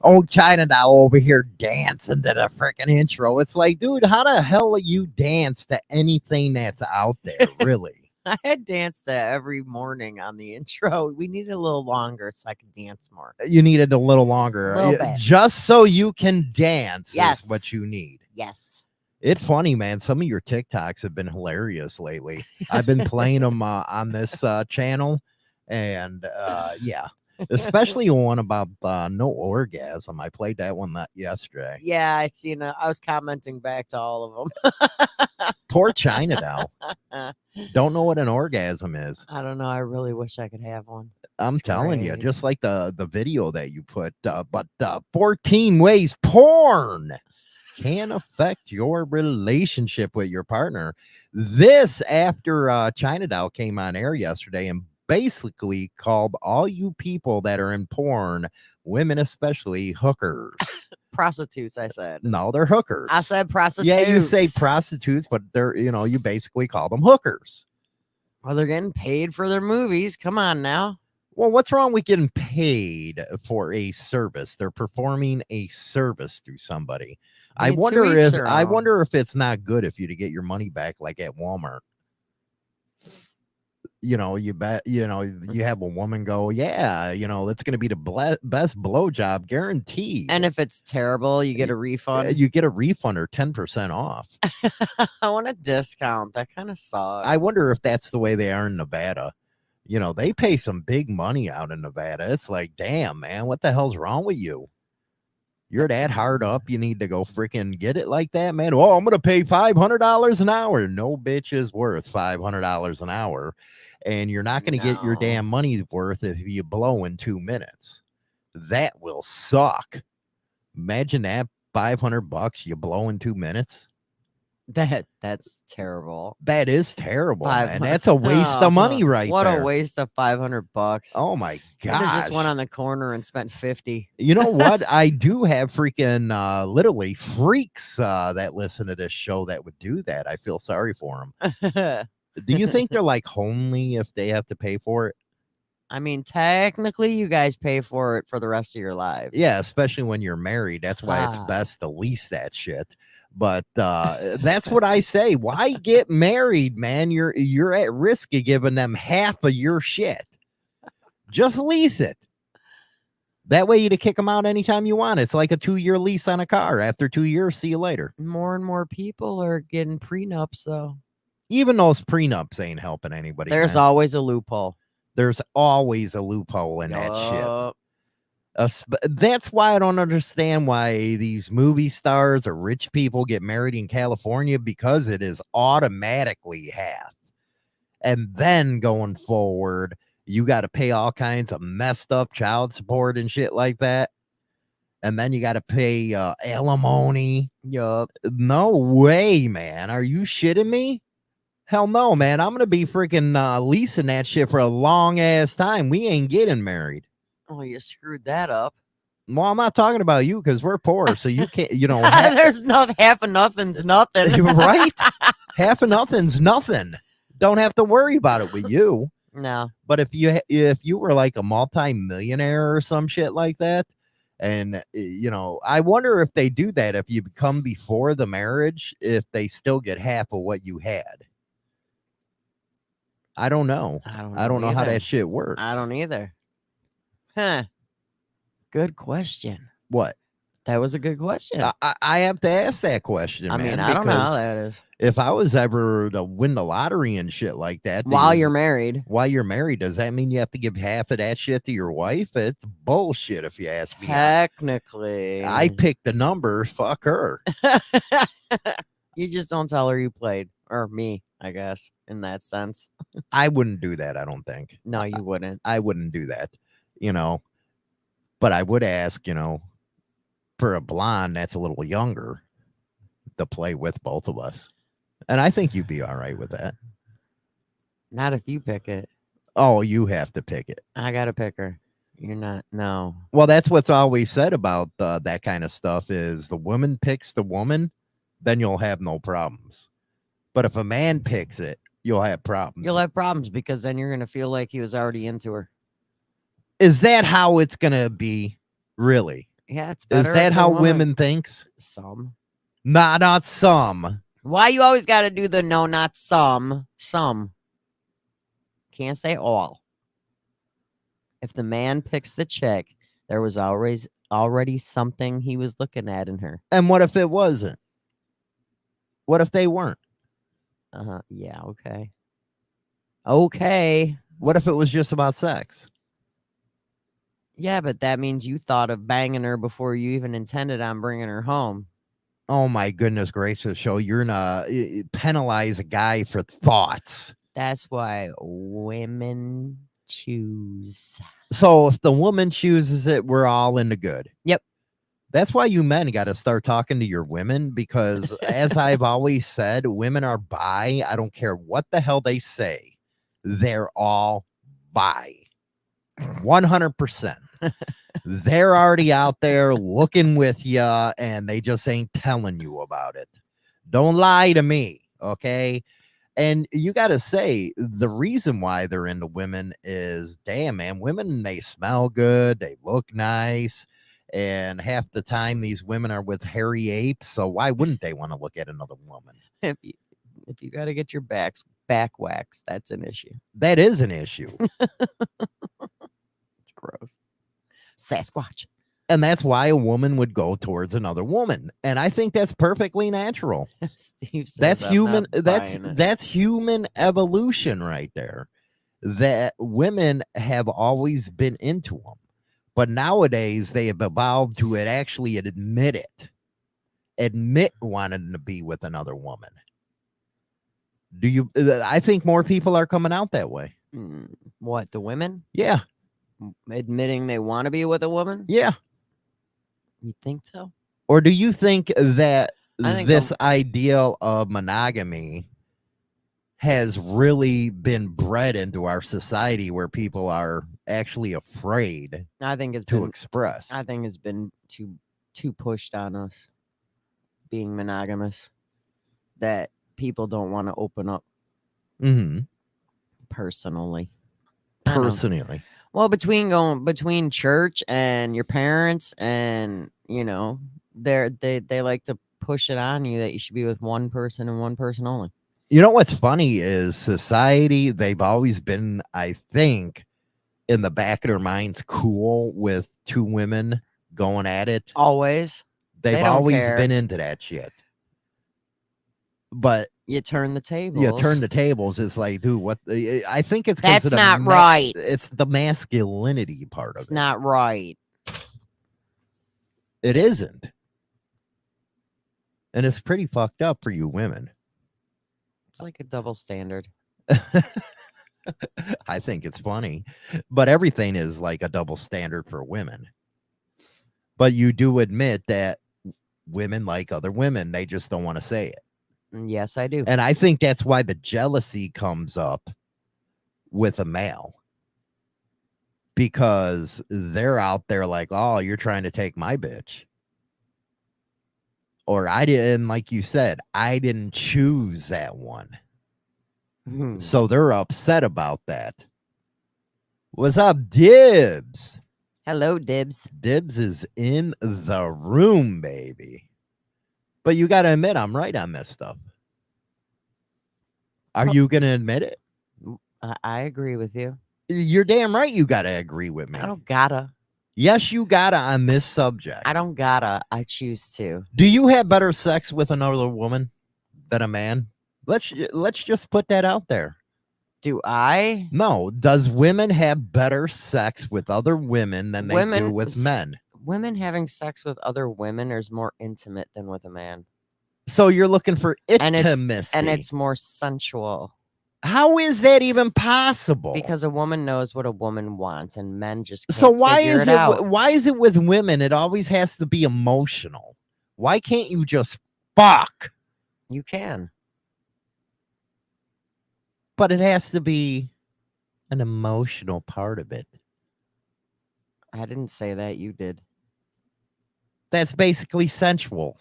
Oh, China now over here dancing to the freaking intro. It's like, dude, how the hell you dance to anything that's out there, really? I had danced every morning on the intro. We needed a little longer so I could dance more. You needed a little A longer. little bit. Just so you can dance is Yes. what you need. Yes. It's funny, man. Some of your TikToks have been hilarious lately. I've been playing them on this channel, and yeah, especially one about no orgasm. I played that one yesterday. Yeah, I seen. I was commenting back to all of Poor China now. them. Don't know what an orgasm is. I don't know. I really wish I could have one. I'm It's telling you, great. just like the video that you put, but 14 ways porn can affect your relationship with your partner. This after China Doll came on air yesterday and basically called all you people that are in porn, women especially, hookers. Prostitutes, I said. No, they're hookers. I said prostitutes. Yeah, you say prostitutes, but they're, you basically call them hookers. Well, they're getting paid for their movies. Come on now. Well, what's wrong with getting paid for a service? They're performing a service through somebody. I mean, to wonder each if their I own. wonder if it's not good if you to get your money back like at Walmart. You bet, you have a woman go, yeah, that's going to be the best blowjob guaranteed. And if it's terrible, you get a refund. You get a refund or 10% off. I want a discount. That kind of sucks. I wonder if that's the way they are in Nevada. They pay some big money out in Nevada. It's like, damn, man, what the hell's wrong with you? You're that hard up, you need to go freaking get it like that, man. Oh, I'm going to pay $500 an hour. No bitch is worth $500 an hour. And you're not going to get your No. damn money's worth if you blow in 2 minutes. That will suck. Imagine that, $500 you blow in 2 minutes. That's terrible. That is terrible, man. 500 That's a waste of money right What there. a waste of $500. Oh my Could have just gosh. went on the corner and spent 50. You know what? I do have freaking literally freaks that listen to this show that would do that. I feel sorry for them. Do you think they're like homely if they have to pay for it? I mean, technically, you guys pay for it for the rest of your lives. Yeah, especially when you're married. That's why it's Ah. best to lease that shit. But that's what I say. Why get married, man? You're at risk of giving them half of your shit. Just lease it. That way you to kick them out anytime you want. It's like a 2-year lease on a car. After 2 years, see you later. More and more people are getting prenups, though. Even those prenups ain't helping anybody. There's man. always a loophole. There's always a loophole in that shit. Yup. That's why I don't understand why these movie stars or rich people get married in California, because it is automatically half. And then going forward, you got to pay all kinds of messed up child support and shit like that. And then you got to pay alimony. Yup. No way, man. Are you shitting me? Hell no, man. I'm going to be freaking leasing that shit for a long ass time. We ain't getting married. Oh, you screwed that up. Well, I'm not talking about you because we're poor. So you can't, There's not half of nothing's nothing. right? Half of nothing's nothing. Don't have to worry about it with you. No. But if you were like a multi-millionaire or some shit like that, and I wonder if they do that if you become before the marriage, if they still get half of what you had. I don't know. I don't know how either. that shit works. I don't either. Huh. Good question. What? That was a good question. I have to ask that question. I man, mean, I don't know how because that is. if I was ever to win the lottery and shit like that, While you're married. while you're married, does that mean you have to give half of that shit to your wife? It's bullshit if you ask me. Technically. I picked the number. Fuck her. You just don't tell her you played. Or me, I guess, in that sense. I wouldn't do that. I don't think. No, you wouldn't. I wouldn't do that. But I would ask, for a blonde that's a little younger to play with both of us. And I think you'd be all right with that. Not if you pick it. Oh, you have to pick it. I got to pick her. You're not. No. Well, that's what's always said about that kind of stuff is the woman picks the woman, then you'll have no problems. But if a man picks it, you'll have problems. You'll have problems because then you're going to feel like he was already into her. Is that how it's going to be? Really? Yeah, it's Is better. that if the how woman- women thinks? Some. Nah, not some. Why you always got to do the no, not some? Some. Can't say all. If the man picks the chick, there was already something he was looking at in her. And what if it wasn't? What if they weren't? Yeah. Okay. Okay. What if it was just about sex? Yeah, but that means you thought of banging her before you even intended on bringing her home. Oh my goodness gracious, show you're gonna penalize a guy for thoughts. That's why women choose. So if the woman chooses it, we're all in the good. Yep. That's why you men got to start talking to your women because, as I've always said, women are bi. I don't care what the hell they say. They're all bi. 100%. They're already out there looking with you and they just ain't telling you about it. Don't lie to me. Okay. And you got to say the reason why they're into women is damn, man, women, they smell good. They look nice. And half the time these women are with hairy apes. So why wouldn't they want to look at another woman? If you got to get your back waxed, that's an issue. That is an issue. It's gross. Sasquatch. And that's why a woman would go towards another woman. And I think that's perfectly natural. Steve says That's I'm human. not buying it. That's human evolution right there. That women have always been into them. But nowadays they have evolved to it actually admit it. Admit wanting to be with another woman. Do you I think more people are coming out that way. What, the women? Yeah. Admitting they want to be with a woman? Yeah. You think so? Or do you think that I think this ideal of monogamy has really been bred into our society where people are actually afraid I think it's to been, express? I think it's been too pushed on us being monogamous that people don't want to open up Mm-hmm. personally. I know. Personally. Well, between church and your parents and they like to push it on you that you should be with one person and one person only. You know what's funny is society, they've always been, I think, in the back of their minds, cool with two women going at it. Always. They've They don't always care. been into that shit. But You turn the tables. you turn the tables. It's like, dude, what? I think it's 'cause That's of the not right. It's the masculinity part of It's it. not right. It isn't. And it's pretty fucked up for you women. It's like a double standard. I think it's funny, but everything is like a double standard for women. But you do admit that women like other women, they just don't want to say it. Yes, I do. And I think that's why the jealousy comes up with a male. Because they're out there like, oh, you're trying to take my bitch. Or I didn't, like you said, I didn't choose that one. So they're upset about that. What's up, Dibs? Hello, Dibs. Dibs is in the room, baby. But you got to admit, I'm right on this stuff. Are you going to admit it? I agree with you. You're damn right you got to agree with me. I don't gotta. Yes, you got to on this subject. I don't gotta. I choose to. Do you have better sex with another woman than a man? Let's just put that out there. Do I? No. Does women have better sex with other women than they do with men? Women having sex with other women is more intimate than with a man. So you're looking for And intimacy. And it's more sensual. How is that even possible? Because a woman knows what a woman wants, and men just can't so why figure is it out. Why is it with women it always has to be emotional? Why can't you just fuck? You can. But it has to be an emotional part of it. I didn't say that. You did. That's basically sensual.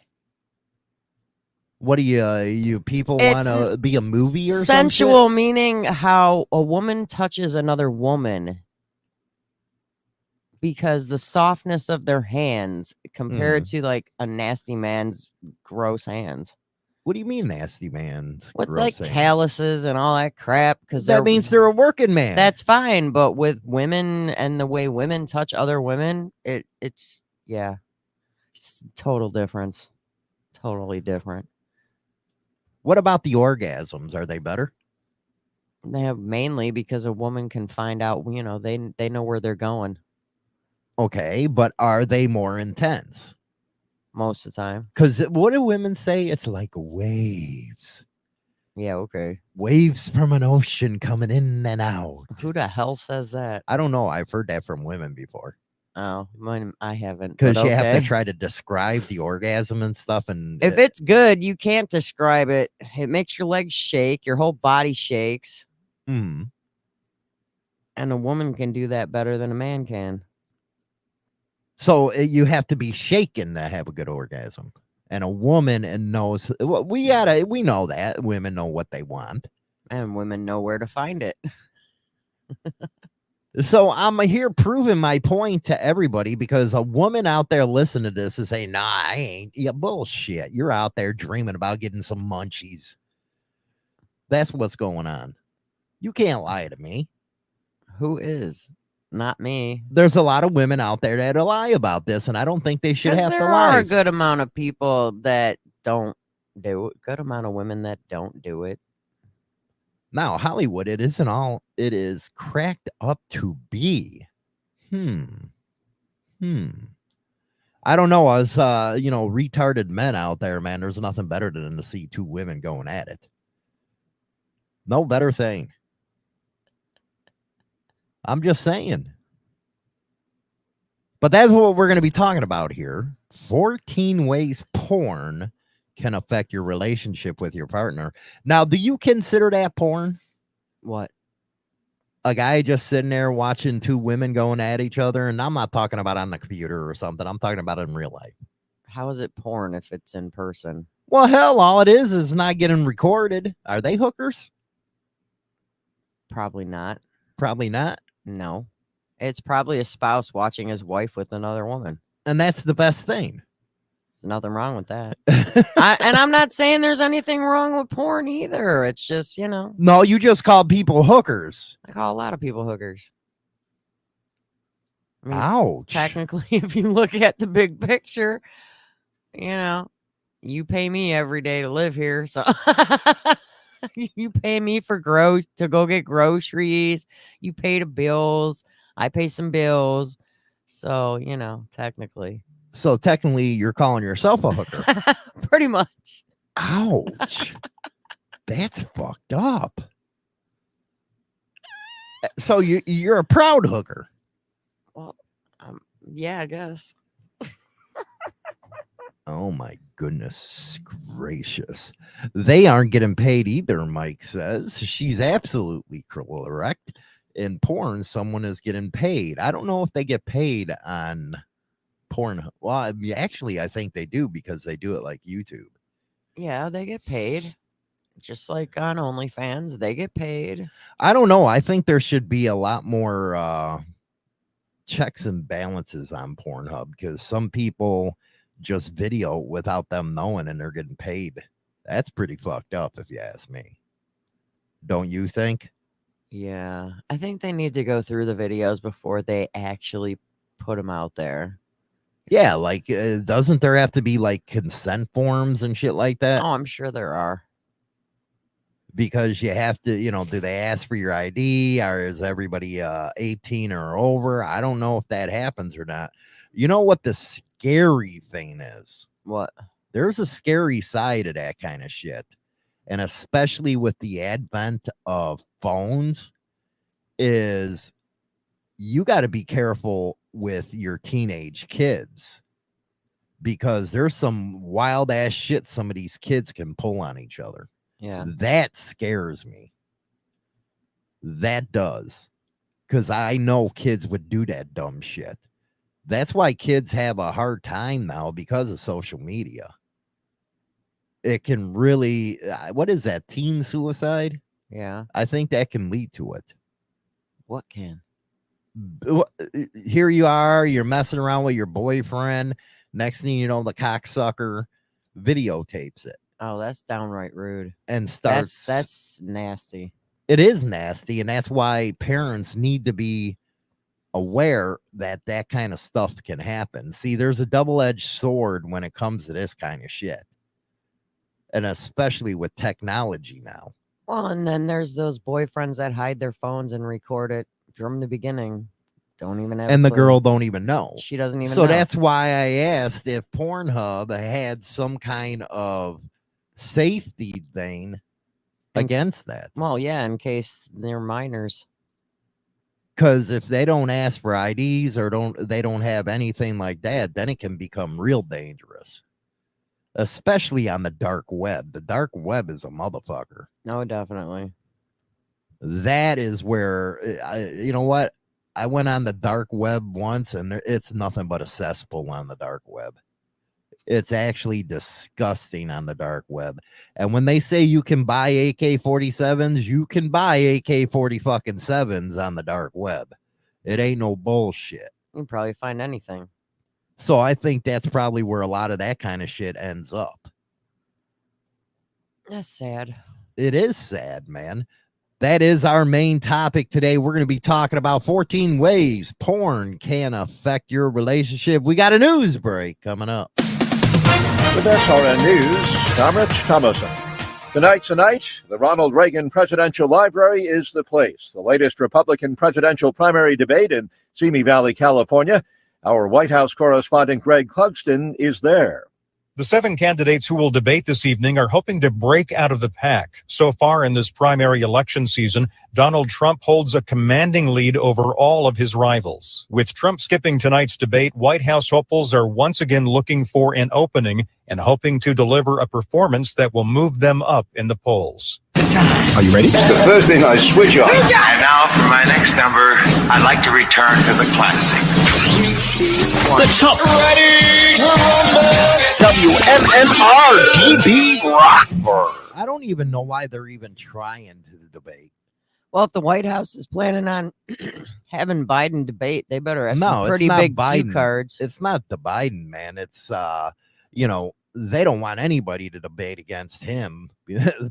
What do you people want to be a movie or sensual something? Meaning how a woman touches another woman because the softness of their hands compared Mm. to like a nasty man's gross hands What do you mean, nasty man's with like gross hands? calluses and all that crap. Because That means they're a working man. that's fine, but with women and the way women touch other women, it's yeah, it's total difference, totally different. What about the orgasms? Are they better? They have mainly because a woman can find out, you know, they know where they're going Okay, but are they more intense? most of the time. Because what do women say? It's like waves. Yeah, okay. Waves from an ocean coming in and out. Who the hell says that? I don't know. I've heard that from women before. Oh, mine, I haven't. Because But you have okay. to try to describe the orgasm and stuff. And If it's good, you can't describe it. It makes your legs shake, your whole body shakes, mm, and a woman can do that better than a man can. so you have to be shaken to have a good orgasm. And a woman knows we know that women know what they want. And women know where to find it. So I'm here proving my point to everybody because a woman out there listening to this is saying, nah, I ain't. Yeah, bullshit. You're out there dreaming about getting some munchies. That's what's going on. You can't lie to me. Who is? Not me. There's a lot of women out there that lie about this, and I don't think they should 'Cause have to there lie. are a good amount of people that don't do it. Good amount of women that don't do it. Now, Hollywood, it isn't all it is cracked up to be. I don't know. As retarded men out there, man, there's nothing better than to see two women going at it. No better thing. I'm just saying. But that's what we're going to be talking about here. 14 ways porn can affect your relationship with your partner. Now, do you consider that porn? What? A guy just sitting there watching two women going at each other, and I'm not talking about on the computer or something. I'm talking about in real life. How is it porn if it's in person? Well, hell, all it is not getting recorded. Are they hookers? Probably not. Probably not. No. It's probably a spouse watching his wife with another woman. And that's the best thing. There's nothing wrong with that. And I'm not saying there's anything wrong with porn either. It's just, No, you just called people hookers. I call a lot of people hookers. I mean, Ouch. technically, if you look at the big picture, you pay me every day to live here. So you pay me for to go get groceries. You pay the bills. I pay some bills. So, technically. So technically, you're calling yourself a hooker. Pretty much. Ouch. That's fucked up. So you're a proud hooker. Well, yeah, I guess. Oh my goodness gracious. They aren't getting paid either, Mike says. She's absolutely correct. In porn, someone is getting paid. I don't know if they get paid on porn. Well, actually, I think they do because they do it like YouTube. Yeah, they get paid. Just like on OnlyFans, they get paid. I don't know. I think there should be a lot more checks and balances on Pornhub because some people just video without them knowing and they're getting paid. That's pretty fucked up if you ask me. Don't you think? Yeah, I think they need to go through the videos before they actually put them out there. Yeah, like doesn't there have to be like consent forms and shit like that? Oh, I'm sure there are. Because you have to, do they ask for your ID or is everybody 18 or over? I don't know if that happens or not. You know what the scary thing is? What? There's a scary side of that kind of shit. And especially with the advent of phones, is you got to be careful with your teenage kids because there's some wild ass shit some of these kids can pull on each other. Yeah. That scares me. That does. Because I know kids would do that dumb shit. That's why kids have a hard time now because of social media. It can really, what is that, teen suicide? Yeah. I think that can lead to it. What can? Here you are, you're messing around with your boyfriend. Next thing you know, the cocksucker videotapes it Oh, that's downright rude. and starts. That's nasty. It is nasty, and that's why parents need to be aware that that kind of stuff can happen. See, there's a double-edged sword when it comes to this kind of shit, and especially with technology now. Well, and then there's those boyfriends that hide their phones and record it from the beginning. Don't even have. And a the clue. girl don't even know. She doesn't even. So know. that's why I asked if Pornhub had some kind of safety thing against that. Well, yeah, in case they're minors. Because if they don't ask for IDs or they don't have anything like that, then it can become real dangerous. Especially on the dark web. The dark web is a motherfucker. No, definitely. That is where, you know what? I went on the dark web once, and it's nothing but a cesspool on the dark web. It's actually disgusting on the dark web. And when they say you can buy AK-47s, you can buy AK-47s on the dark web. It ain't no bullshit. You can probably find anything. So I think that's probably where a lot of that kind of shit ends up. That's sad. It is sad, man. That is our main topic today. We're going to be talking about 14 ways porn can affect your relationship. We got a news break coming up. With SRN News, I'm Rich Thomason. Tonight's the night. The Ronald Reagan Presidential Library is the place. The latest Republican presidential primary debate in Simi Valley, California. Our White House correspondent Greg Clugston is there. The 7 candidates who will debate this evening are hoping to break out of the pack. So far in this primary election season, Donald Trump holds a commanding lead over all of his rivals. With Trump skipping tonight's debate, White House hopefuls are once again looking for an opening and hoping to deliver a performance that will move them up in the polls. Are you ready? It's the first thing I switch on. And now for my next number, I'd like to return to the classics. The top. Ready to rumble. WMMR DB Rockford. I don't even know why they're even trying to debate. Well, if the White House is planning on having Biden debate, they better have No, some it's pretty not big cue Biden. cards. It's not the Biden, man. It's, they don't want anybody to debate against him,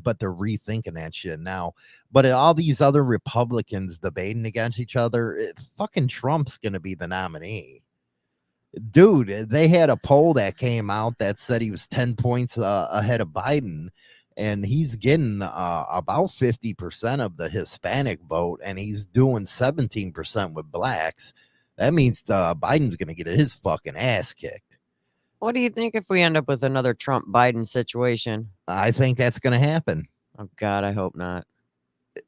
but they're rethinking that shit now. But all these other Republicans debating against each other, fucking Trump's going to be the nominee. Dude, they had a poll that came out that said he was 10 points ahead of Biden, and he's getting about 50% of the Hispanic vote, and he's doing 17% with blacks. That means Biden's going to get his fucking ass kicked. What do you think if we end up with another Trump-Biden situation? I think that's going to happen. Oh, God, I hope not.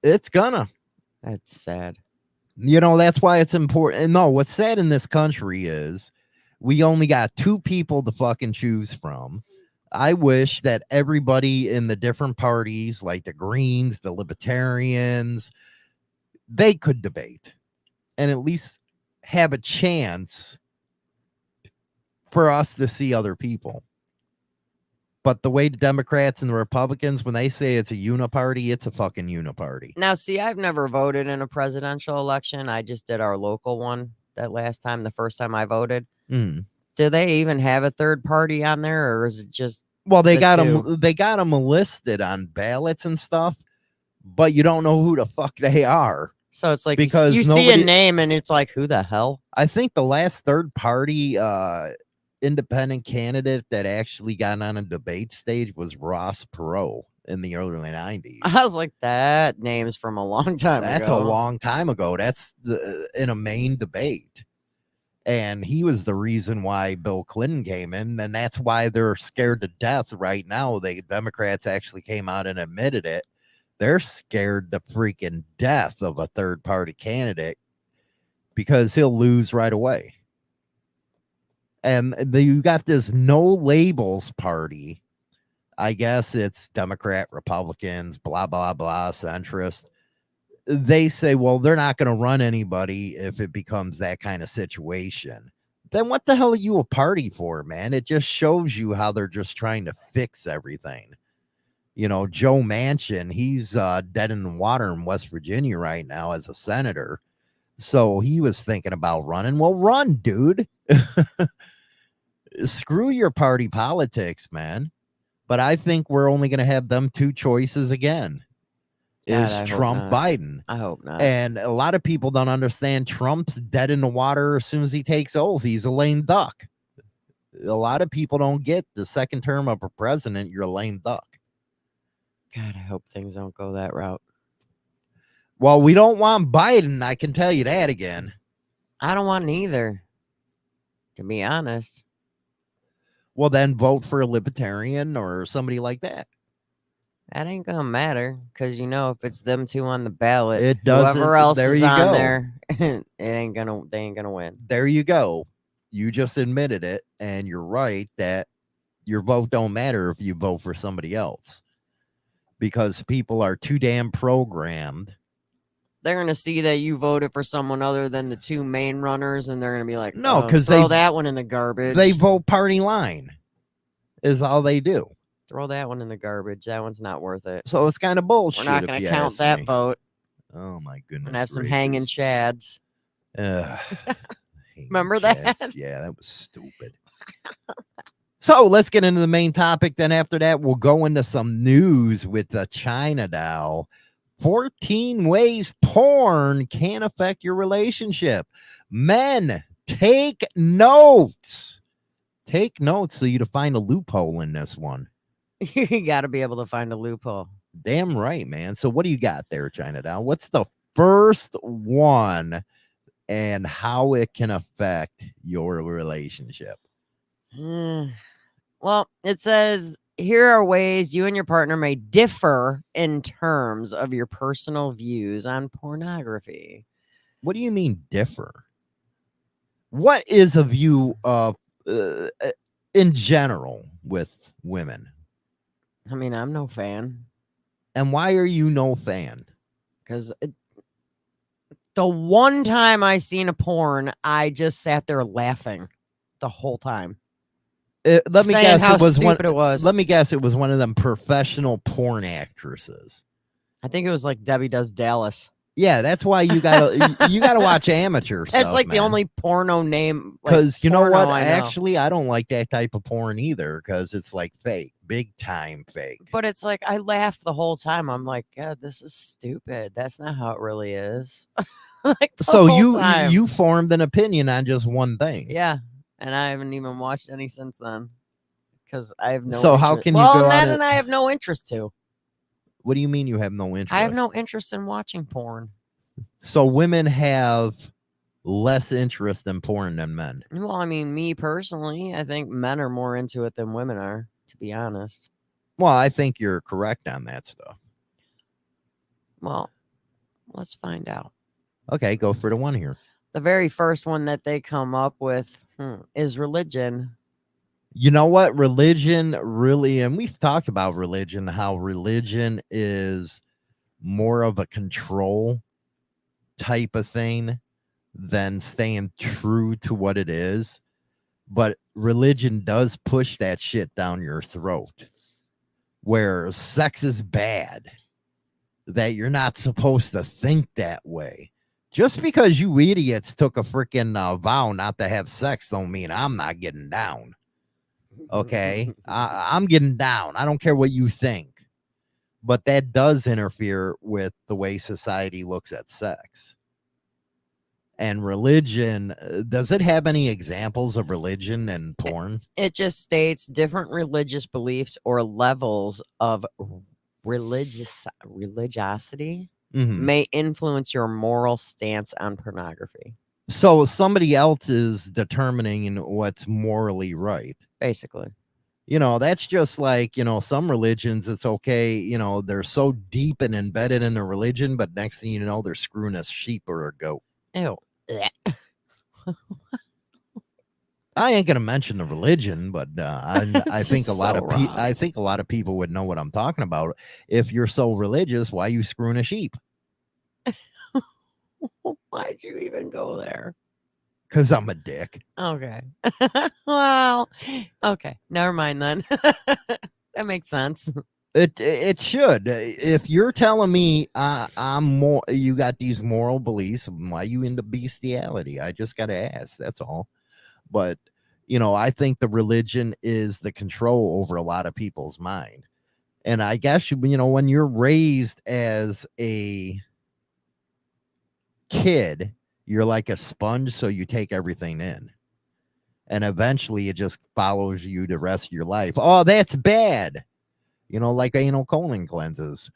It's gonna. That's sad. That's why it's important. And no, what's sad in this country is we only got 2 people to fucking choose from. I wish that everybody in the different parties, like the Greens, the Libertarians, they could debate and at least have a chance for us to see other people. But the way the Democrats and the Republicans, when they say it's a uniparty, it's a fucking uniparty. Now, see, I've never voted in a presidential election. I just did our local one that last time, the first time I voted. Mm. Do they even have a third party on there, or is it just Well, they the got two? them. They got them listed on ballots and stuff, but you don't know who the fuck they are. So it's like Because you see a nobody- name and it's like, who the hell? I think the last third party independent candidate that actually got on a debate stage was Ross Perot in the early 90s. I was like, that name's from a long time That's ago. a long time ago. That's in a main debate. And he was the reason why Bill Clinton came in. And that's why they're scared to death right now. The Democrats actually came out and admitted it. They're scared to freaking death of a third party candidate because he'll lose right away. And you got this no labels party. I guess it's Democrat, Republicans, blah, blah, blah, centrist. They say, well, they're not going to run anybody if it becomes that kind of situation. Then what the hell are you a party for, man? It just shows you how they're just trying to fix everything. Joe Manchin, he's dead in the water in West Virginia right now as a senator. So he was thinking about running. Well, run, dude. Screw your party politics, man. But I think we're only going to have them two choices again. God, Is I hope Trump, not. Biden. I hope not. And a lot of people don't understand Trump's dead in the water as soon as he takes oath. He's a lame duck. A lot of people don't get the second term of a president. You're a lame duck. God, I hope things don't go that route. Well, we don't want Biden. I can tell you that again. I don't want neither, to be honest. Well, then vote for a libertarian or somebody like that. That ain't gonna matter because if it's them two on the ballot, It doesn't. whoever else There is you on go. there, they ain't gonna win. There you go. You just admitted it, and you're right that your vote don't matter if you vote for somebody else because people are too damn programmed. They're gonna see that you voted for someone other than the two main runners, and they're gonna be like, No, "Oh, 'cause throw they- that one in the garbage. They vote party line is all they do. Throw that one in the garbage. That one's not worth it. So it's kind of bullshit. We're not if gonna you count ask that me. vote. Oh my goodness. And have some hanging gracious. chads. Hanging Remember that? chads. Yeah, that was stupid. So let's get into the main topic. Then after that, we'll go into some news with the China doll. 14 ways porn can affect your relationship. Men, take notes. Take notes so you to find a loophole in this one. You got to be able to find a loophole. Damn right, man. So what do you got there, China doll? What's the first one and how it can affect your relationship? Well, it says here are ways you and your partner may differ in terms of your personal views on pornography. What do you mean differ? What is a view of in general with women? I mean, I'm no fan And why are you no fan? because the one time I seen a porn, I just sat there laughing the whole time. Let me saying guess how it was one. stupid it was. Let me guess it was one of them professional porn actresses. I think it was like Debbie Does Dallas. Yeah, that's why you gotta watch amateur stuff. That's like the man. only porno name. Because you know porno what? I know. Actually, I don't like that type of porn either because it's like fake, big time fake. But it's like I laughed the whole time. I'm like, God, this is stupid. That's not how it really is. Like the So whole time. you formed an opinion on just one thing. Yeah, and I haven't even watched any since then because I have no. So how interest- can you well, go that on and I have no interest to. What do you mean you have no interest? I have no interest in watching porn. So women have less interest in porn than men. Well, I mean, me personally, I think men are more into it than women are. To be honest. Well, I think you're correct on that stuff. Well, let's find out. Okay, go for the one here. The very first one that they come up with is religion. You know what? Religion really, and we've talked about religion, how religion is more of a control type of thing than staying true to what it is. But religion does push that shit down your throat where sex is bad, that you're not supposed to think that way. Just because you idiots took a freaking vow not to have sex don't mean I'm not getting down. Okay, I'm getting down. I don't care what you think, but that does interfere with the way society looks at sex. And religion, does it have any examples of religion and porn? It just states different religious beliefs or levels of religiosity Mhm. may influence your moral stance on pornography. So somebody else is determining what's morally right. Basically. That's just like, some religions, it's okay. They're so deep and embedded in their religion, but next thing you know, they're screwing a sheep or a goat. Ew. I ain't gonna mention the religion, but I That's think a just lot so of wrong. I think a lot of people would know what I'm talking about. If you're so religious, why you screwing a sheep? Why'd you even go there? Because I'm a dick. Okay. Well, okay. Never mind then. That makes sense. It should. If you're telling me I'm more, you got these moral beliefs, why you into bestiality? I just got to ask. That's all. But I think the religion is the control over a lot of people's mind, and I guess when you're raised as a kid, you're like a sponge, so you take everything in, and eventually it just follows you the rest of your life. Oh, that's bad. Like anal colon cleanses.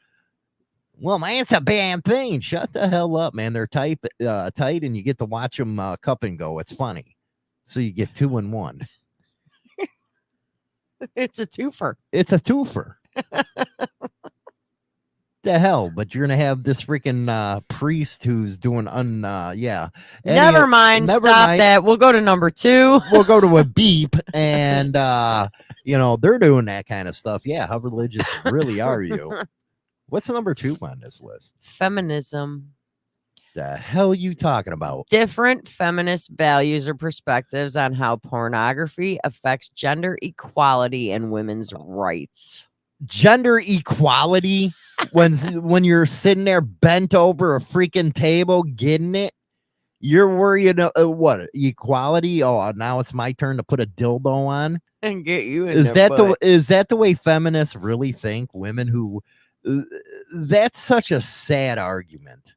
Well, man, it's a bad thing. Shut the hell up, man. They're tight, and you get to watch them cup and go. It's funny. So you get 2 in 1. It's a twofer. It's a twofer. The hell, but you're gonna have this freaking priest who's doing yeah. Never mind. Never Stop mind. that. We'll go to number 2. We'll go to a beep, and they're doing that kind of stuff. Yeah, how religious really are you? What's number 2 on this list? Feminism. The hell you talking about? Different feminist values or perspectives on how pornography affects gender equality and women's rights. Gender equality when you're sitting there bent over a freaking table getting it, you're worried what equality? Oh, now it's my turn to put a dildo on And get you in is their that butt. is that the way feminists really think? Women who that's such a sad argument.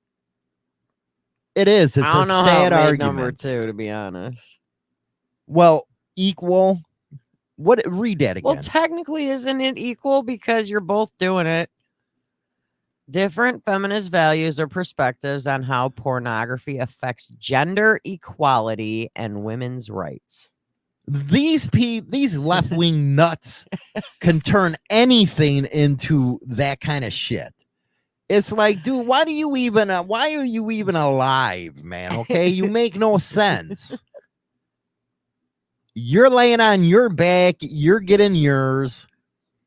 It is. It's I don't a know sad how it made argument. number 2, to be honest. Well, equal. What? Read that again. Well, technically, isn't it equal because you're both doing it? Different feminist values or perspectives on how pornography affects gender equality and women's rights. These left-wing nuts can turn anything into that kind of shit. It's like, dude, why are you even alive, man? Okay, you make no sense. You're laying on your back, you're getting yours,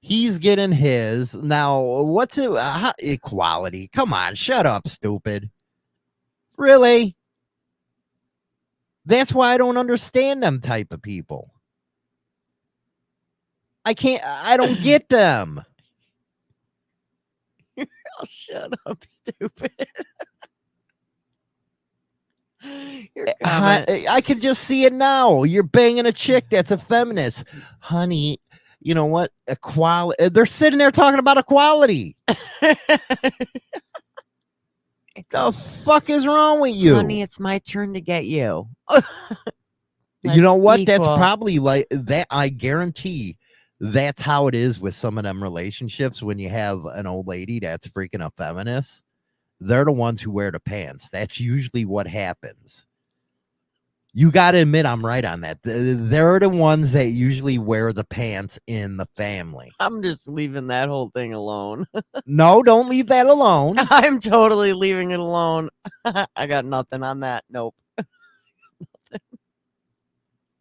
he's getting his. Now, what's it? Equality? Come on, shut up, stupid. Really? That's why I don't understand them type of people. I don't get them. Oh, shut up, stupid. Your comment. I can just see it now. You're banging a chick that's a feminist. Honey, you know what? Equality. They're sitting there talking about equality. The fuck is wrong with you? Honey, it's my turn to get you. You know what? That's equal. probably like that. I guarantee that's how it is with some of them relationships when you have an old lady that's freaking a feminist. They're the ones who wear the pants. That's usually what happens. You got to admit I'm right on that. They're the ones that usually wear the pants in the family. I'm just leaving that whole thing alone. No, don't leave that alone. I'm totally leaving it alone. I got nothing on that. Nope.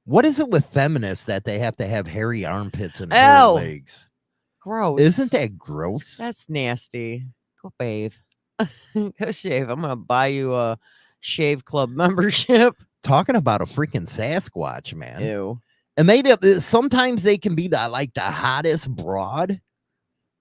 What is it with feminists that they have to have hairy armpits and Ew. hairy legs? Gross. Isn't that gross? That's nasty. Go bathe. Go shave. I'm gonna buy you a shave club membership. Talking about a freaking Sasquatch, man. Ew. And sometimes they can be the hottest broad.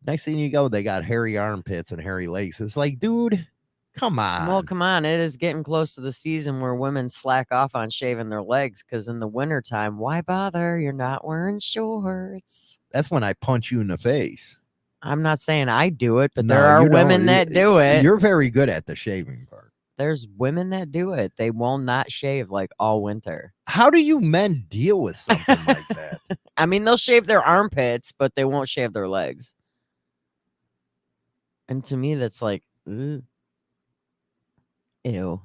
Next thing you go, they got hairy armpits and hairy legs. It's like, dude, come on. Well, come on. It is getting close to the season where women slack off on shaving their legs because in the wintertime, why bother? You're not wearing shorts. That's when I punch you in the face. I'm not saying I do it, but No, there are you don't. women that do it. You're very good at the shaving part. There's women that do it. They will not shave like all winter. How do you men deal with something like that? I mean, they'll shave their armpits, but they won't shave their legs. And to me, that's like, ugh. Ew.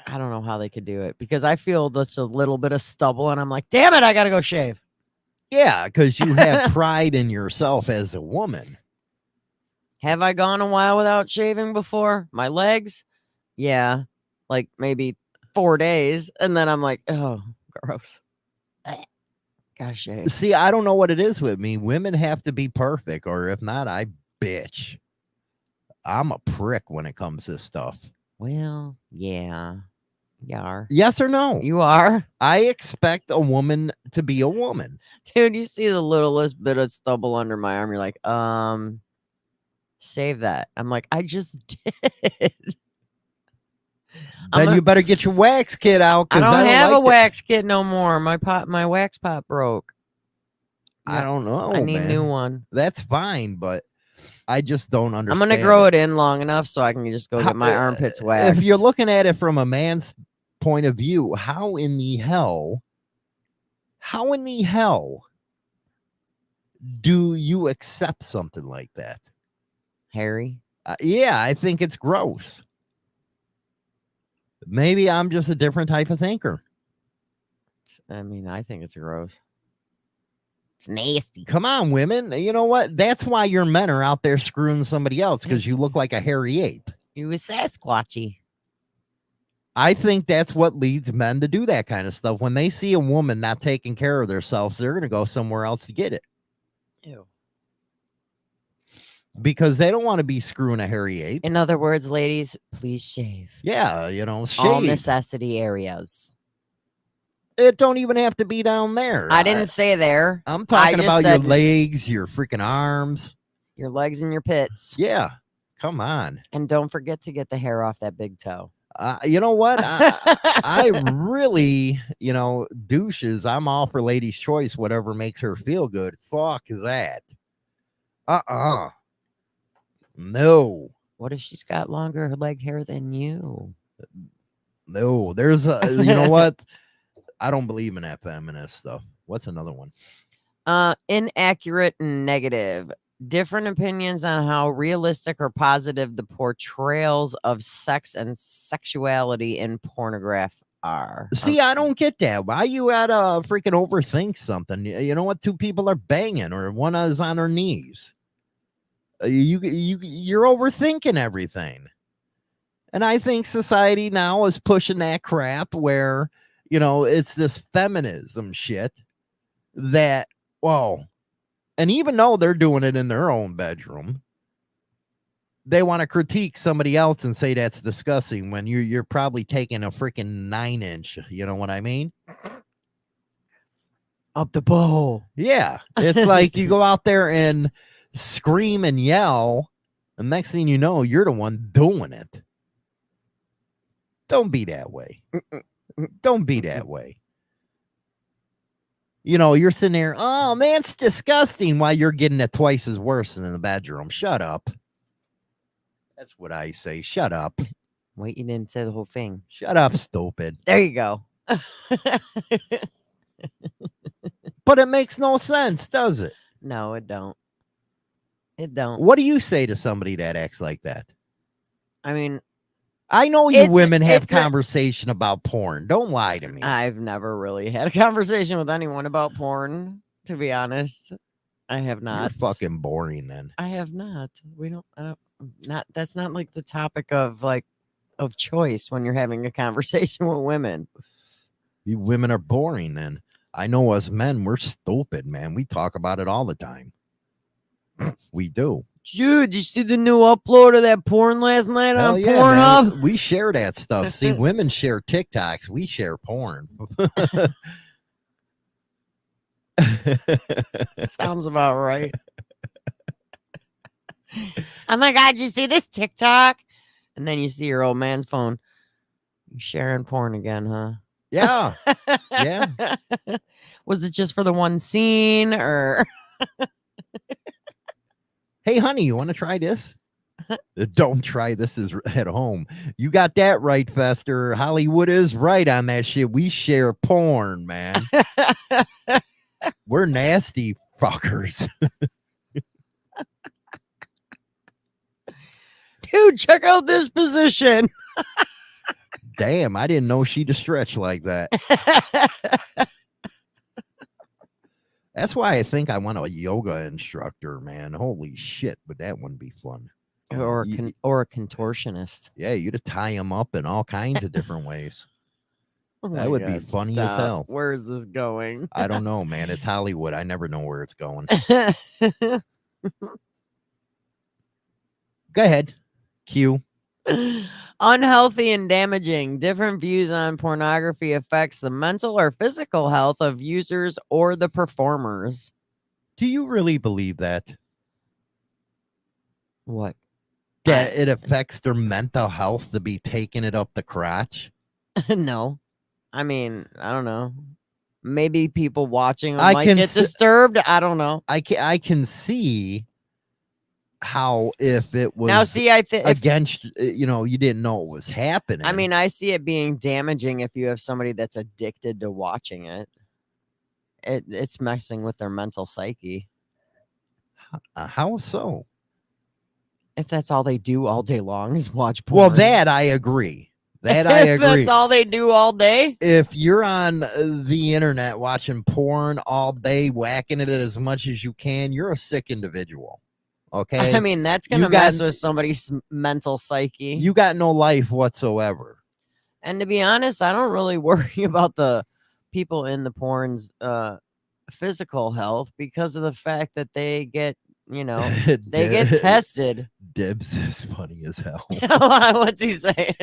I don't know how they could do it because I feel just a little bit of stubble and I'm like, damn it, I got to go shave. Yeah, because you have pride in yourself as a woman. Have I gone a while without shaving before? My legs? Yeah. Like maybe 4 days. And then I'm like, oh, gross. Gotta shave. See, I don't know what it is with me. Women have to be perfect, or if not, I bitch. I'm a prick when it comes to stuff. Well, yeah. You are. Yes or no? You are. I expect a woman to be a woman. Dude, you see the littlest bit of stubble under my arm. You're like, save that. I'm like, I just did. Then you better get your wax kit out. I don't have like a wax kit no more. My wax pot broke. I don't know. I need a man. new one. That's fine, but I just don't understand. I'm gonna grow it in long enough so I can just go get my armpits waxed. If you're looking at it from a man's point of view, how in the hell do you accept something like that? Harry, Yeah, I think it's gross. Maybe I'm just a different type of thinker. I mean, I think it's gross. It's nasty. Come on, women. You know what? That's why your men are out there screwing somebody else, because you look like a hairy ape. You was Sasquatchy. I think that's what leads men to do that kind of stuff. When they see a woman not taking care of themselves, they're going to go somewhere else to get it. Ew. Because they don't want to be screwing a hairy ape. In other words, ladies, please shave. Yeah, shave. All necessity areas. It don't even have to be down there. I didn't say there. I'm talking just about your said legs, your freaking arms. Your legs and your pits. Yeah, come on. And don't forget to get the hair off that big toe. You know what? I really, douches. I'm all for ladies' choice, whatever makes her feel good. Fuck that. No. What if she's got longer leg hair than you? No, there's you know what? I don't believe in that feminist stuff. What's another one? Inaccurate and negative. Different opinions on how realistic or positive the portrayals of sex and sexuality in pornograph are. See, I don't get that. Why you gotta freaking overthink something? You know what? Two people are banging, or one is on her knees. You're overthinking everything. And I think society now is pushing that crap where, it's this feminism shit that, whoa. And even though they're doing it in their own bedroom, they want to critique somebody else and say that's disgusting when you're probably taking a freaking 9-inch. You know what I mean? Up the bowl. Yeah. It's like you go out there and scream and yell, and next thing you know, you're the one doing it. Don't be that way. Don't be that way. You're sitting there, oh man, it's disgusting, while you're getting it twice as worse than in the bedroom. Shut up. That's what I say. Shut up. Wait, you didn't say the whole thing. Shut up, stupid. There you go. But it makes no sense, does it? No, it don't. It don't. What do you say to somebody that acts like that? I mean, I know you women have it's a- conversation about porn. Don't lie to me. I've never really had a conversation with anyone about porn, to be honest. I have You're not. fucking boring then. I have not. That's not like the topic of choice when you're having a conversation with women. You women are boring then. I know us men, we're stupid, man. We talk about it all the time. We do. Dude, did you see the new upload of that porn last night Hell on yeah, Pornhub? man. We share that stuff. See, women share TikToks. We share porn. Sounds about right. Oh my God, you see this TikTok? And then you see your old man's phone. You're sharing porn again, huh? Yeah. Yeah. Was it just for the one scene or? Hey, honey, you want to try this? Don't try this is at home. You got that right, Fester. Hollywood is right on that shit. We share porn, man. We're nasty fuckers. Dude, check out this position. Damn, I didn't know she'd stretch like that. That's why I think I want a yoga instructor, man. Holy shit, would that one be fun? Or a contortionist. Yeah, you'd tie him up in all kinds of different ways. Oh That my would be God, funny as stop. hell. Where is this going? I don't know, man. It's Hollywood. I never know where it's going. Go ahead. Q. Unhealthy and damaging. Different views on pornography affects the mental or physical health of users or the performers. Do you really believe that? What? That it affects their mental health to be taking it up the crotch? No. I mean, I don't know. Maybe people watching them I might can get s- disturbed. I don't know. I can see how if it was Now, see, I think against, you didn't know it was happening. I mean, I see it being damaging if you have somebody that's addicted to watching it. It's messing with their mental psyche. How so? If that's all they do all day long is watch porn. Well, that I agree. That I If agree. that's all they do all day. If you're on the internet watching porn all day, whacking it as much as you can, you're a sick individual. Okay. I mean, that's gonna You got- mess with somebody's mental psyche. You got no life whatsoever. And to be honest, I don't really worry about the people in the porn's physical health because of the fact that they get, they get tested. Dibs is funny as hell. What's he saying?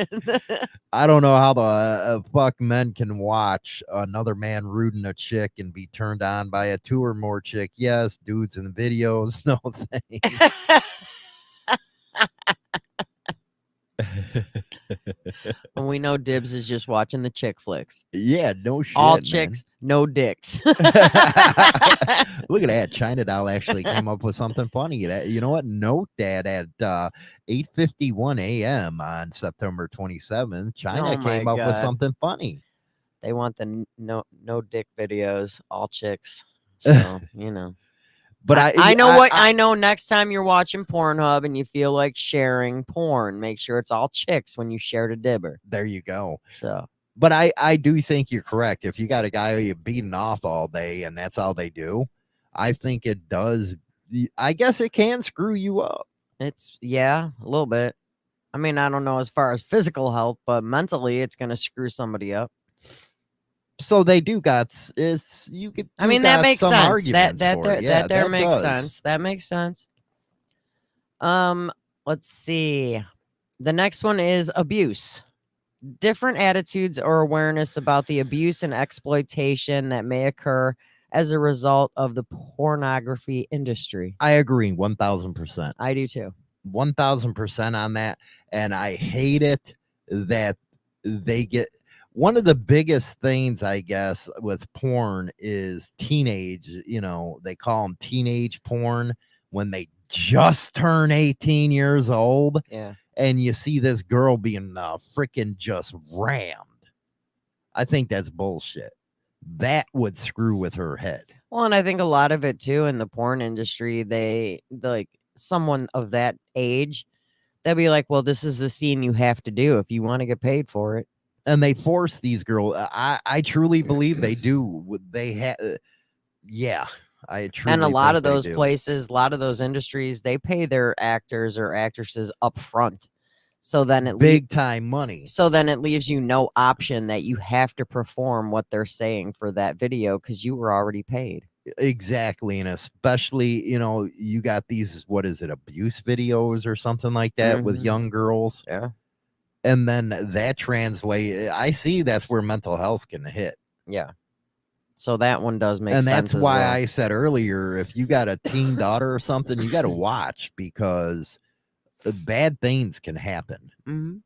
I don't know how the fuck men can watch another man rooting a chick and be turned on by a 2 or more chick. Yes, dudes in the videos. No thanks. And we know Dibs is just watching the chick flicks. Yeah, no shit. All man. chicks, no dicks. Look at that. China Doll actually came up with something funny. You know what? Note that at 8:51 a.m. on September 27th, China Oh my came up with God. something funny. They want the no dick videos, all chicks. So, But I know what I know. Next time you're watching Pornhub and you feel like sharing porn, make sure it's all chicks when you share to Dibber. There you go. So But I do think you're correct. If you got a guy who you're beating off all day and that's all they do, I think it does. I guess it can screw you up. a little bit. I mean, I don't know as far as physical health, but mentally, it's gonna screw somebody up. So they do got it's you could. I mean, you that got makes some sense. arguments That for there it. Yeah, that makes does. sense. That makes sense. Let's see. The next one is abuse. Different attitudes or awareness about the abuse and exploitation that may occur as a result of the pornography industry. I agree 1,000%. I do too. 1,000% on that. And I hate it that they get one of the biggest things, I guess, with porn is teenage, they call them teenage porn when they just turn 18 years old. Yeah. And you see this girl being freaking just rammed. I think that's bullshit. That would screw with her head. Well, and I think a lot of it too in the porn industry, they like someone of that age, they'll be like, well, this is the scene you have to do if you want to get paid for it. And they force these girls. I truly believe they do. They have, yeah. I truly And a lot think of they those do. places, a lot of those industries, they pay their actors or actresses up front. So then it big time money. So then it leaves you no option that you have to perform what they're saying for that video because you were already paid. Exactly. And especially, you got these, what is it, abuse videos or something like that with Mhm. young girls. Yeah. And then that I see that's where mental health can hit. Yeah. So that one does make And sense. that's as why well. I said earlier, if you got a teen daughter or something, you got to watch because bad things can happen. Mhm.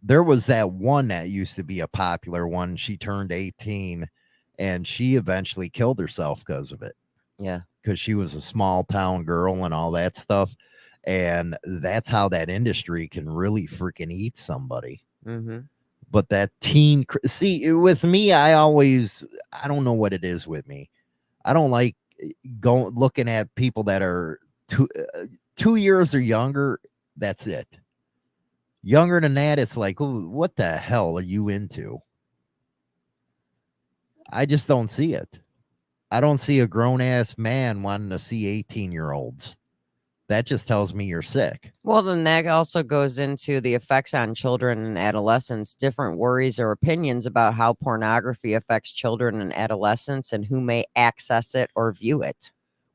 There was that one that used to be a popular one. She turned 18 and she eventually killed herself because of it. Yeah. Because she was a small town girl and all that stuff. And that's how that industry can really freaking eat somebody. Mm-hmm. But that see, with me, I don't know what it is with me. I don't like looking at people that are 2 years or younger. That's it. Younger than that, it's like, oh, what the hell are you into? I just don't see it. I don't see a grown-ass man wanting to see 18-year-olds. That just tells me you're sick. Well, then that also goes into the effects on children and adolescents, different worries or opinions about how pornography affects children and adolescents and who may access it or view it.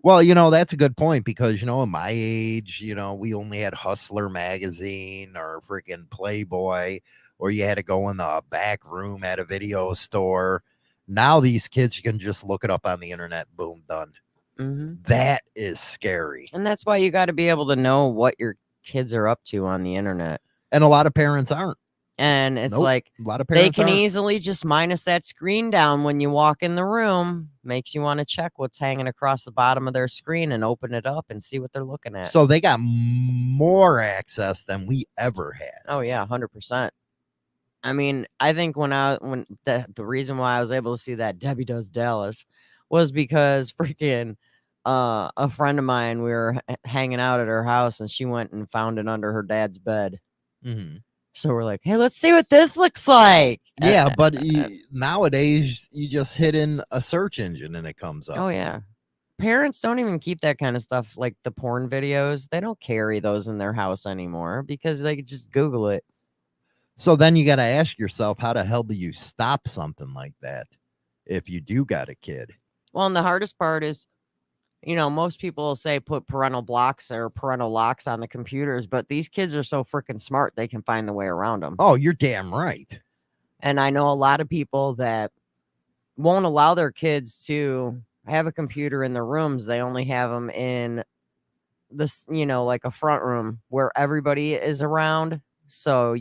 Well, that's a good point because, in my age, we only had Hustler magazine or freaking Playboy, or you had to go in the back room at a video store. Now these kids, you can just look it up on the internet. Boom, done. Mm-hmm. That is scary. And that's why you got to be able to know what your kids are up to on the internet. And a lot of parents aren't. And it's Nope. like A lot of they parents can aren't. easily just minus that screen down when you walk in the room. Makes you want to check what's hanging across the bottom of their screen and open it up and see what they're looking at. So they got more access than we ever had. Oh yeah, 100%. I mean, I think when the reason why I was able to see that Debbie Does Dallas was because freaking a friend of mine, we were hanging out at her house and she went and found it under her dad's bed. Mm-hmm. So we're like, hey, let's see what this looks like. Yeah, but nowadays you just hit in a search engine and it comes up. Oh yeah. Parents don't even keep that kind of stuff, like the porn videos. They don't carry those in their house anymore because they could just Google it. So then you got to ask yourself, how the hell do you stop something like that if you do got a kid? Well, and the hardest part is, most people will say put parental blocks or parental locks on the computers, but these kids are so freaking smart, they can find the way around them. Oh, you're damn right. And I know a lot of people that won't allow their kids to have a computer in their rooms. They only have them in this, like a front room where everybody is around. So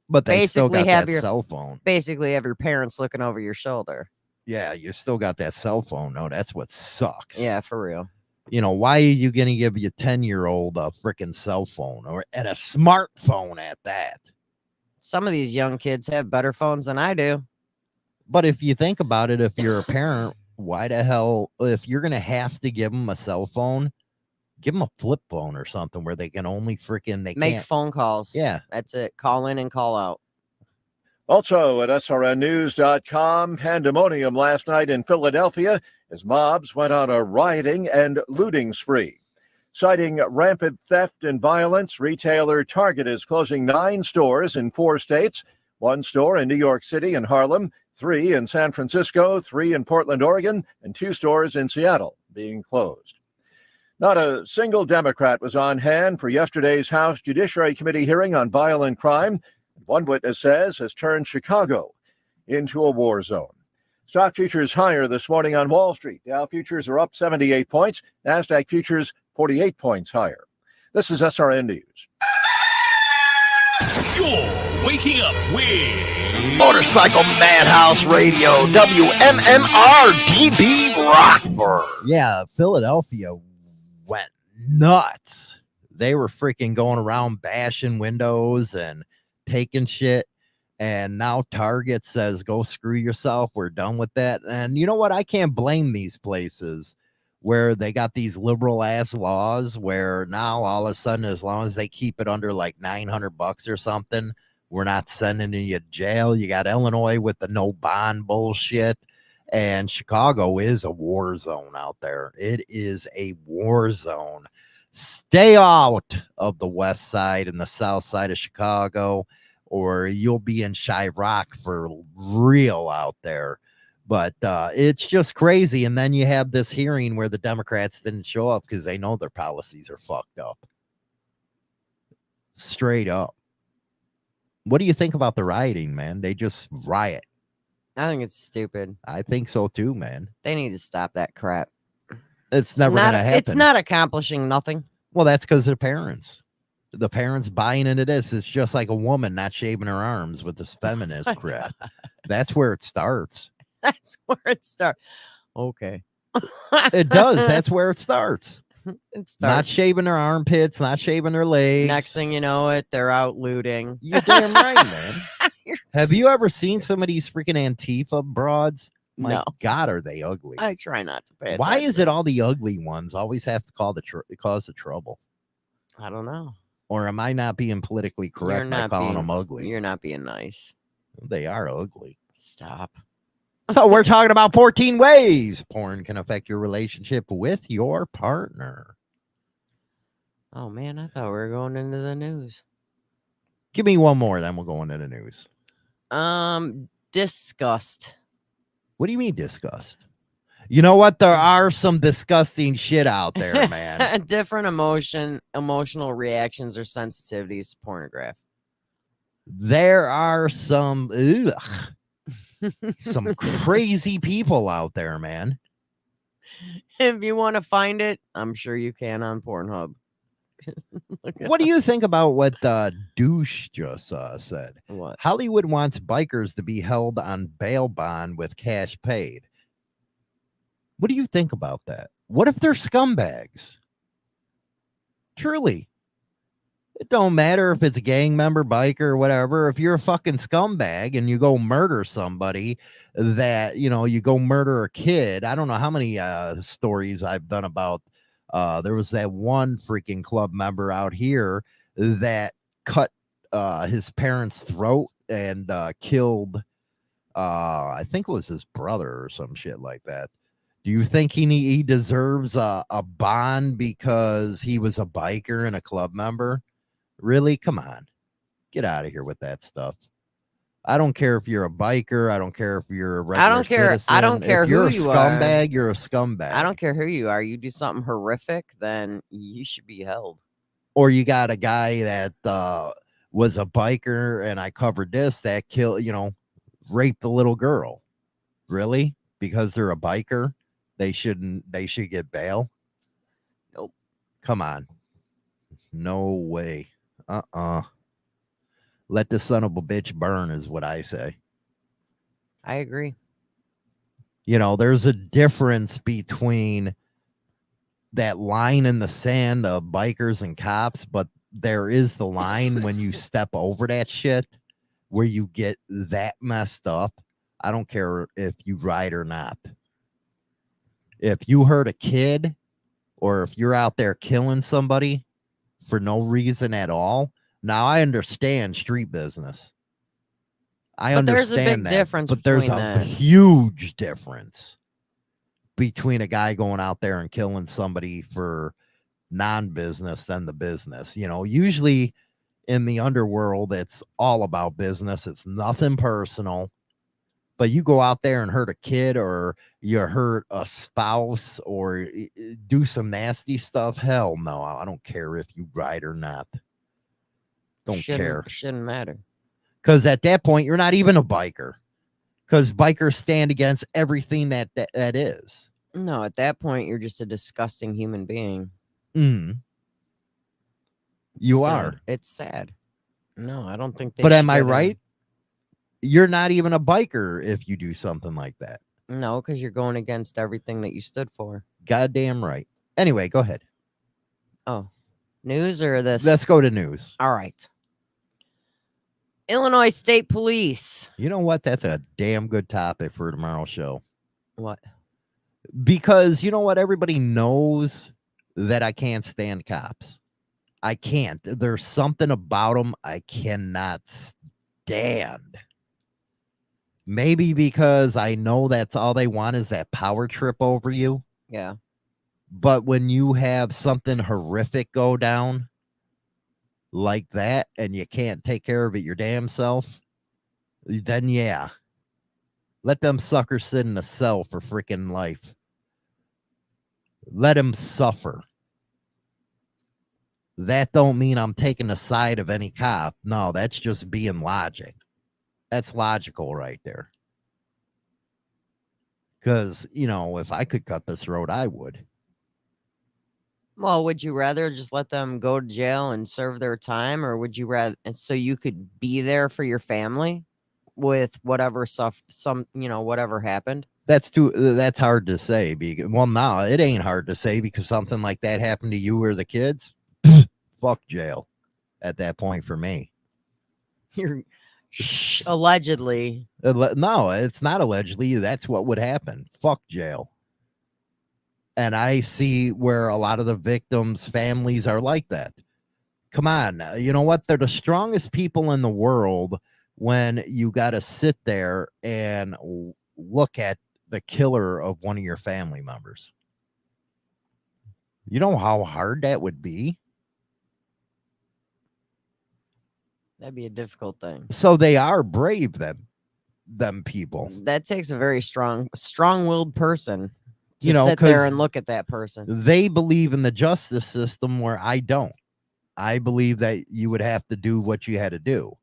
but they still basically got have that your cell phone. Basically have your parents looking over your shoulder. Yeah, you still got that cell phone. No, that's what sucks. Yeah, for real. Why are you going to give your 10-year-old a freaking cell phone and a smartphone at that? Some of these young kids have better phones than I do. But if you think about it, if you're a parent, why the hell, if you're going to have to give them a cell phone, give them a flip phone or something where they can only make phone calls. Yeah. That's it. Call in and call out. Also at srnnews.com, pandemonium last night in Philadelphia as mobs went on a rioting and looting spree. Citing rampant theft and violence, retailer Target is closing 9 stores in 4 states, 1 store in New York City and Harlem, 3 in San Francisco, 3 in Portland, Oregon, and 2 stores in Seattle being closed. Not a single Democrat was on hand for yesterday's House Judiciary Committee hearing on violent crime. One witness says has turned Chicago into a war zone. Stock futures higher this morning on Wall Street. Dow futures are up 78 points. NASDAQ futures 48 points higher. This is SRN News. You're waking up with Motorcycle Madhouse Radio, WMMR DB Rockford. Yeah, Philadelphia went nuts. They were freaking going around bashing windows and taking shit. And now Target says, go screw yourself. We're done with that. And you know what? I can't blame these places where they got these liberal ass laws where now all of a sudden, as long as they keep it under like $900 or something, we're not sending you to jail. You got Illinois with the no bond bullshit. And Chicago is a war zone out there. It is a war zone. Stay out of the west side and the south side of Chicago, or you'll be in Chirac for real out there. But it's just crazy. And then you have this hearing where the Democrats didn't show up because they know their policies are fucked up. Straight up. What do you think about the rioting, man? They just riot. I think it's stupid. I think so too, man. They need to stop that crap. It's never going to happen. It's not accomplishing nothing. Well, that's because of the parents. The parents buying into this. It's just like a woman not shaving her arms with this feminist crap. That's where it starts. That's where it starts. Okay. It does. That's where it starts. It starts. Not shaving their armpits, not shaving their legs. Next thing you know it, they're out looting. You're damn right, man. Have you ever seen some of these freaking Antifa broads? My No. God, are they ugly? I try not to pay Why is attention. it all the ugly ones always have to cause the trouble? I don't know. Or am I not being politically correct by calling them ugly? You're not being nice. They are ugly. Stop. So we're talking about 14 ways porn can affect your relationship with your partner. Oh man, I thought we were going into the news. Give me one more, then we'll go into the news. Disgust. What do you mean disgust? You know what? There are some disgusting shit out there, man. Different emotional reactions or sensitivities to pornography. There are some some crazy people out there, man. If you want to find it, I'm sure you can on Pornhub. What do you think about what Douche just said? What? Hollywood wants bikers to be held on bail bond with cash paid. What do you think about that? What if they're scumbags? Truly. It don't matter if it's a gang member, biker, or whatever. If you're a fucking scumbag and you go murder somebody that, you go murder a kid. I don't know how many stories I've done about. There was that one freaking club member out here that cut his parents' throat and killed, I think it was his brother or some shit like that. Do you think he deserves a bond because he was a biker and a club member? Really? Come on. Get out of here with that stuff. I don't care if you're a biker. I don't care if you're a regular I don't care. citizen. I don't care if you're who a you scumbag, are. you're a scumbag. I don't care who you are. You do something horrific, then you should be held. Or you got a guy that was a biker, and I covered this, that raped the little girl. Really? Because they're a biker, they should get bail? Nope. Come on. No way. Let the son of a bitch burn is what I say. I agree. There's a difference between that line in the sand of bikers and cops, but there is the line when you step over that shit where you get that messed up. I don't care if you ride or not. If you hurt a kid or if you're out there killing somebody for no reason at all. Now I understand street business. But there's a big difference but there's between a that. huge difference between a guy going out there and killing somebody for non-business than the business. Usually in the underworld, it's all about business. It's nothing personal. But you go out there and hurt a kid or you hurt a spouse or do some nasty stuff. Hell no. I don't care if you ride or not. Don't care. Shouldn't matter. Because at that point, you're not even a biker. Because bikers stand against everything that is. No, at that point, you're just a disgusting human being. You are. It's sad. No, I don't think they But am I should, right? You're not even a biker if you do something like that. No, because you're going against everything that you stood for. Goddamn right. Anyway, go ahead. Oh, news or this? Let's go to news. All right. Illinois State Police. You know what? That's a damn good topic for tomorrow's show. What? Because you know what? Everybody knows that I can't stand cops. I can't. There's something about them I cannot stand. Maybe because I know that's all they want is that power trip over you. Yeah. But when you have something horrific go down like that and you can't take care of it your damn self, then yeah. Let them suckers sit in a cell for freaking life. Let them suffer. That don't mean I'm taking the side of any cop. No, that's just being logic. That's logical right there. Because, if I could cut the throat, I would. Well, would you rather just let them go to jail and serve their time, or would you rather so you could be there for your family with whatever stuff, whatever happened? That's hard to say. Well, no, it ain't hard to say because something like that happened to you or the kids. Fuck jail at that point for me. You're allegedly. No, it's not allegedly. That's what would happen. Fuck jail. And I see where a lot of the victims' families are like that. Come on. You know what? They're the strongest people in the world when you got to sit there and look at the killer of one of your family members. You know how hard that would be? That'd be a difficult thing. So they are brave, them people. That takes a very strong-willed person. to You know, sit there 'cause and look at that person. they believe in the justice system where I don't. I believe that you would have to do what you had to do.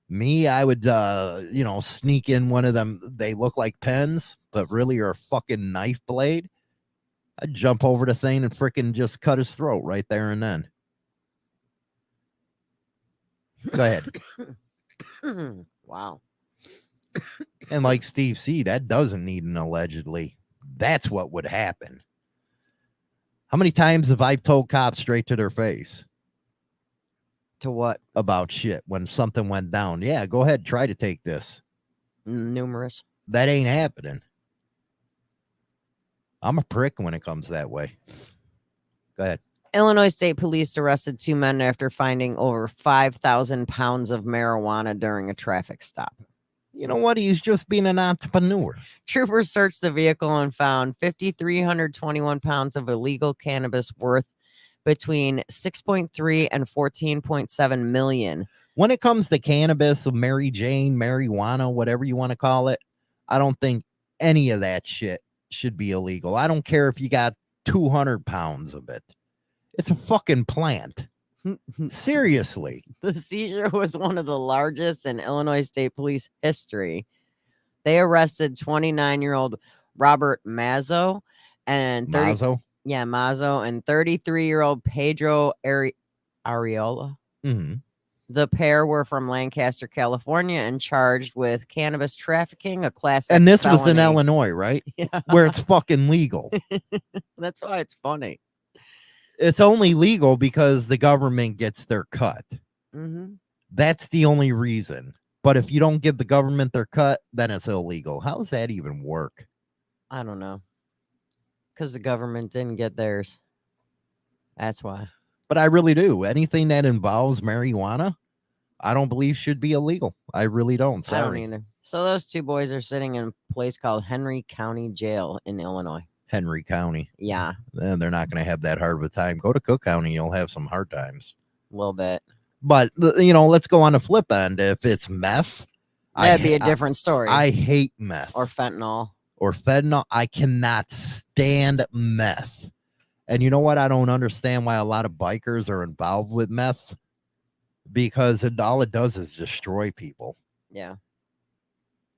Me, I would, sneak in one of them. They look like pens, but really are a fucking knife blade. I'd jump over the thing and freaking just cut his throat right there and then. Go ahead. Wow. And like Steve C, that doesn't need an allegedly. That's what would happen. How many times have I told cops straight to their face To what? about shit when something went down? Yeah, go ahead, try to take this. Numerous. That ain't happening. I'm a prick when it comes that way. Go ahead. Illinois State Police arrested 2 men after finding over 5,000 pounds of marijuana during a traffic stop. You know what? He's just being an entrepreneur. Troopers searched the vehicle and found 5,321 pounds of illegal cannabis worth between 6.3 and 14.7 million. When it comes to cannabis, Mary Jane, marijuana, whatever you want to call it, I don't think any of that shit should be illegal. I don't care if you got 200 pounds of it. It's a fucking plant. Seriously. The seizure was one of the largest in Illinois State Police history. They arrested 29-year-old Robert Mazzo and Mazzo. Mazzo and 33-year-old Pedro Ariola. Mm-hmm. The pair were from Lancaster, California, and charged with cannabis trafficking, a class. And this was in felony. Illinois, right? Yeah, Where it's fucking legal. that's why it's funny. It's only legal because the government gets their cut. Mm-hmm. That's the only reason. But if you don't give the government their cut, then it's illegal. How does that even work? I don't know. Because the government didn't get theirs. That's why. But I really do. Anything that involves marijuana, I don't believe should be illegal. I really don't. Sorry. I don't either. So those two boys are sitting in a place called Henry County Jail in Illinois. Henry County. Yeah, They're not going to have that hard of a time. Go to Cook County, you'll have some hard times. a little bit. But, let's go on the flip end. If it's meth, That'd be a different story. I hate meth. Or fentanyl. Or fentanyl. I cannot stand meth. And you know what? I don't understand why a lot of bikers are involved with meth, because all it does is destroy people. Yeah.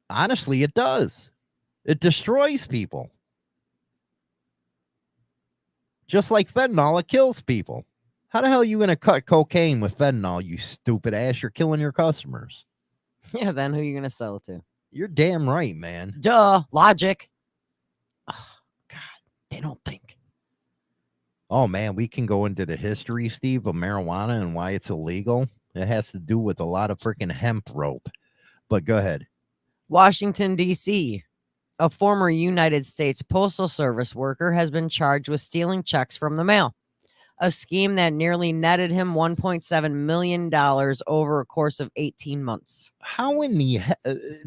Honestly, it does. It destroys people. Just like fentanyl, it kills people. How the hell are you going to cut cocaine with fentanyl, you stupid ass? You're killing your customers. Yeah, then who are you going to sell it to? You're damn right, man. Duh. Logic. Oh, God. They don't think. Oh, man, we can go into the history, Steve, of marijuana and why it's illegal. It has to do with a lot of freaking hemp rope. But go ahead. Washington, D.C. A former United States Postal Service worker has been charged with stealing checks from the mail, a scheme that nearly netted him $1.7 million over a course of 18 months. How in the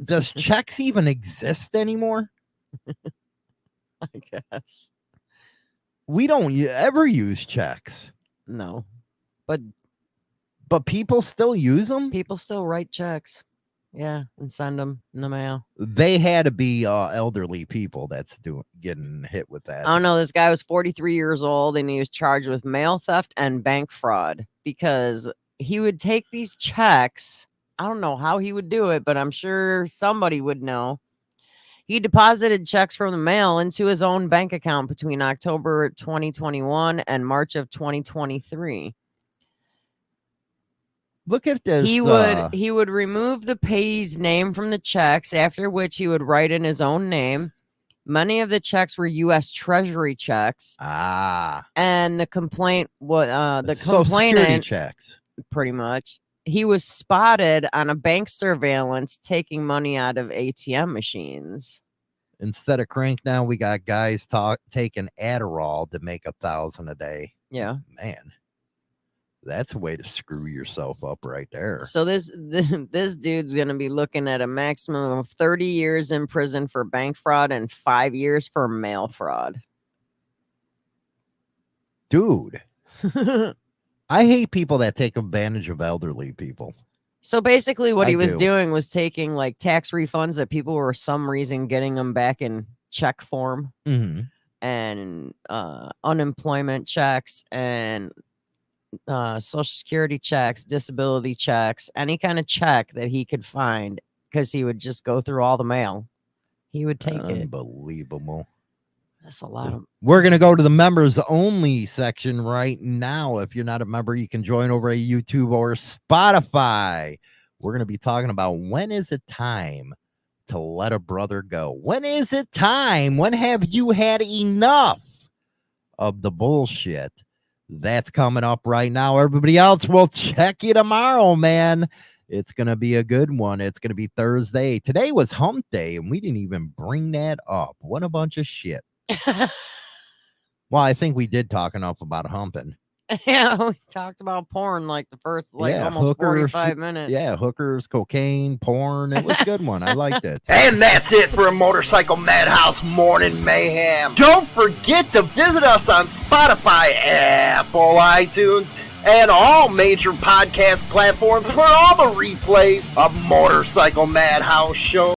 does checks even exist anymore? I guess. We don't ever use checks, No. But but people still use them. people still write checks. Yeah, and send them in the mail. They had to be elderly people that's getting hit with that. I don't know. This guy was 43 years old and he was charged with mail theft and bank fraud because he would take these checks. I don't know how he would do it, but I'm sure somebody would know. He deposited checks from the mail into his own bank account between October 2021 and March of 2023. Look at this. He would remove the payee's name from the checks, after which he would write in his own name. Many of the checks were U.S. Treasury checks, and the complaint was the Social Security complainant checks. pretty much. He was spotted on a bank surveillance taking money out of ATM machines. Instead of crank now, we got guys taking Adderall to make 1,000 a day. Yeah, Man, that's a way to screw yourself up right there. so this dude's gonna be looking at a maximum of 30 years in prison for bank fraud and 5 years for mail fraud. Dude, I hate people that take advantage of elderly people. So basically what I he was do. doing was taking like tax refunds that people were for some reason getting them back in check form. Mm-hmm. and unemployment checks and social security checks, disability checks, any kind of check that he could find, because he would just go through all the mail. He would take it. Unbelievable. That's a lot of. We're going to go to the members only section right now. If you're not a member, you can join over at YouTube or Spotify. We're going to be talking about when is it time to let a brother go? When is it time? When have you had enough of the bullshit? That's coming up right now. Everybody else, will check you tomorrow, man. It's going to be a good one. It's going to be Thursday. Today was hump day, and we didn't even bring that up. What a bunch of shit. Well, I think we did talk enough about humping. Yeah, we talked about porn like the first almost hookers, 45 minutes. Yeah, hookers, cocaine, porn. It was a good one. I liked it. And that's it for a Motorcycle Madhouse Morning Mayhem. Don't forget to visit us on Spotify, Apple, iTunes, and all major podcast platforms for all the replays of Motorcycle Madhouse shows.